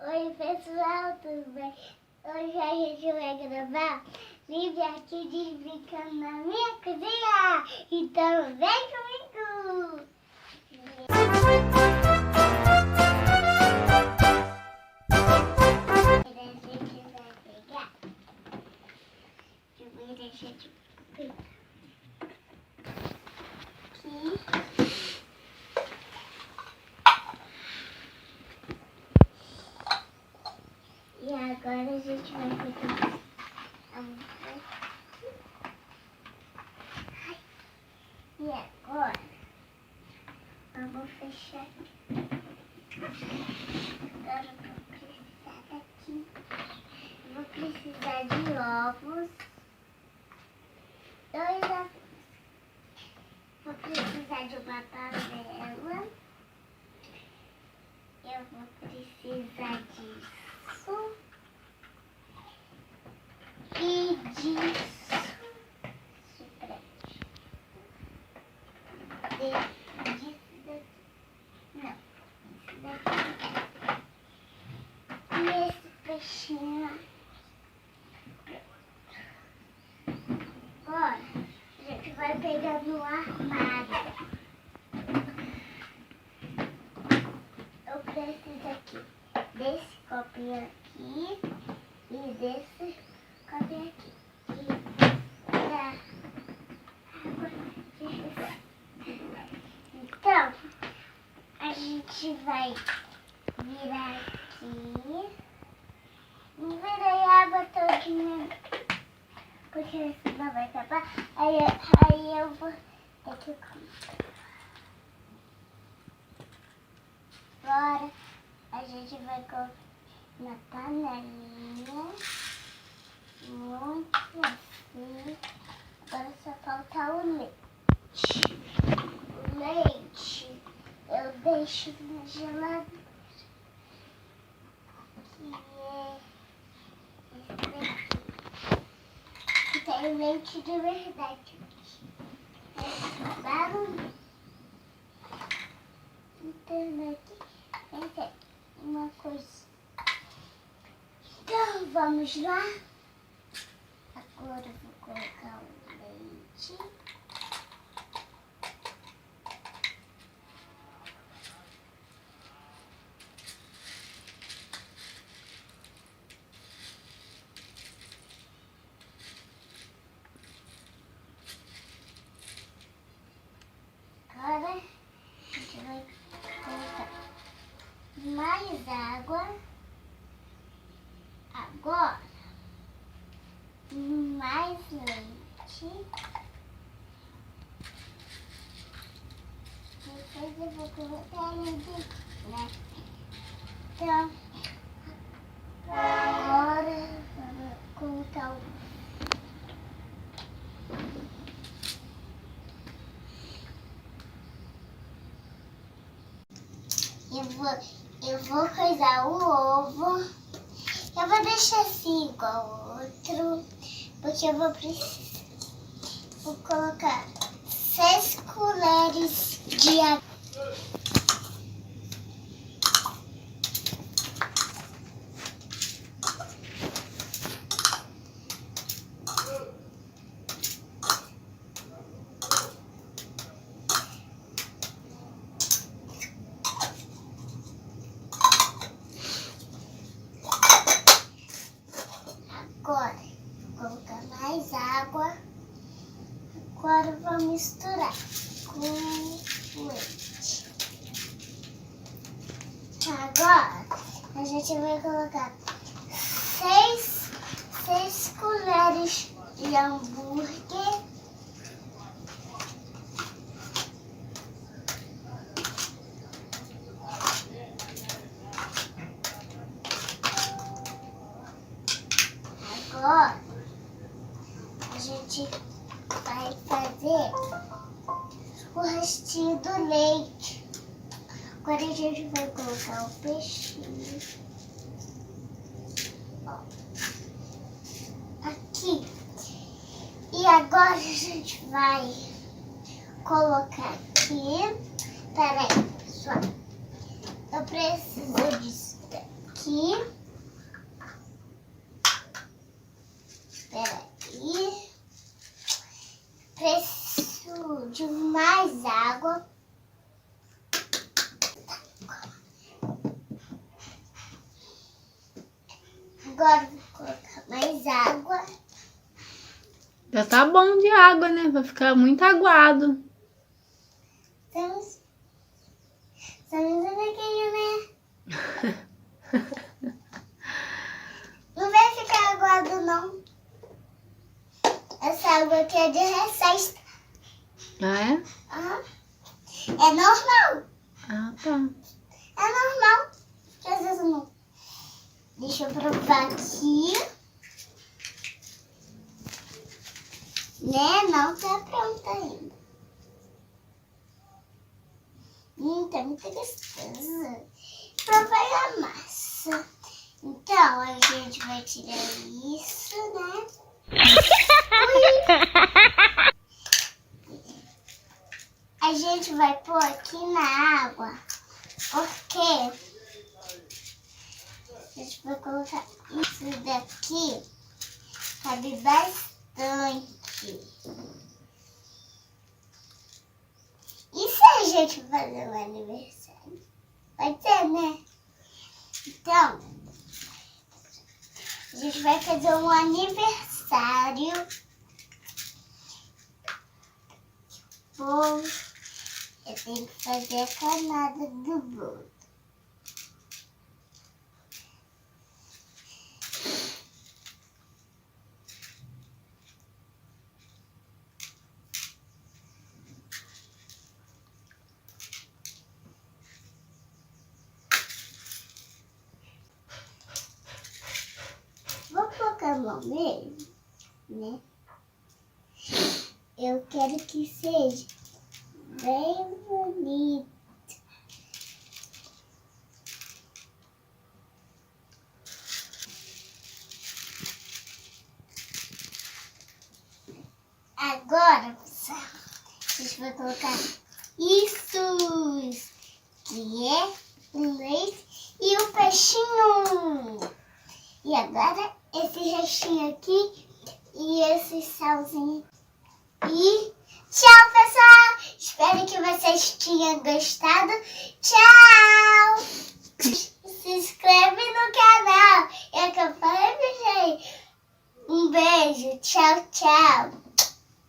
Oi pessoal, tudo bem? Hoje a gente vai gravar vídeo aqui de Brincando na minha cozinha. Então vem comigo! A gente vai pegar. Primeiro a gente pega aqui. E agora a gente vai pegar e agora vamos fechar aqui. Agora eu vou precisar daqui. Eu vou precisar de ovos. 2 ovos. Vou precisar de uma panela. Eu vou precisar disso. E disso. Disso daqui. Não. Isso daqui. E esse peixinho. Agora, a gente vai pegar no armário. Eu preciso aqui desse copinho aqui e desse copinho aqui. E da água. Então, a gente vai virar aqui. Não virei a água todinha, porque senão vai acabar. Aí eu vou ter que comprar. Agora a gente vai colocar na panelinha. Muito assim. Agora só falta o leite. O leite eu deixo na geladeira. Que é esse daqui. Que tem leite de verdade. É barulho. Então aqui uma coisa. Então vamos lá. Agora eu vou colocar o leite. Agora a gente vai colocar mais água. Agora mais leite. Depois eu vou colocar leite, né? Então, agora vamos colocar o... Eu vou coisar o ovo. Eu vou deixar assim igual o outro, porque eu vou colocar 6 colheres de água. Agora, vou colocar mais água. Agora eu vou misturar com o leite. Agora, a gente vai colocar 6 colheres de hambúrguer. Agora, a gente vai fazer o restinho do leite. Agora a gente vai colocar o peixinho. Ó, aqui. E agora a gente vai colocar aqui. Peraí, pessoal. Eu preciso disso daqui. aqui. Peraí. Preciso de mais água. Agora vou colocar mais água. Já tá bom de água, né? Vai ficar muito aguado. Estamos amiguinhos, né? Não vai ficar aguado, não. Essa água aqui é de receita. Ah, é? Aham. É normal. Ah, tá. É normal. Que às vezes não. Deixa eu provar aqui. Né? Não tá pronta ainda. Tá muito gostoso. Provar a massa. Então, a gente vai tirar isso, né? A gente vai pôr aqui na água, porque a gente vai colocar isso daqui, cabe bastante. E se a gente fazer um aniversário? Pode ser, né? Então, a gente vai fazer um aniversário. Bom, eu tenho que fazer a camada do bolo. Vou colocar a mão mesmo, né? Eu quero que seja bem bonito. Agora, pessoal, a gente vai colocar isso, que é o leite e o peixinho. E agora, esse restinho aqui e esse salzinho. E tchau, pessoal! Espero que vocês tenham gostado. Tchau! Se inscreve no canal. É que eu falei, um beijo. Tchau, tchau.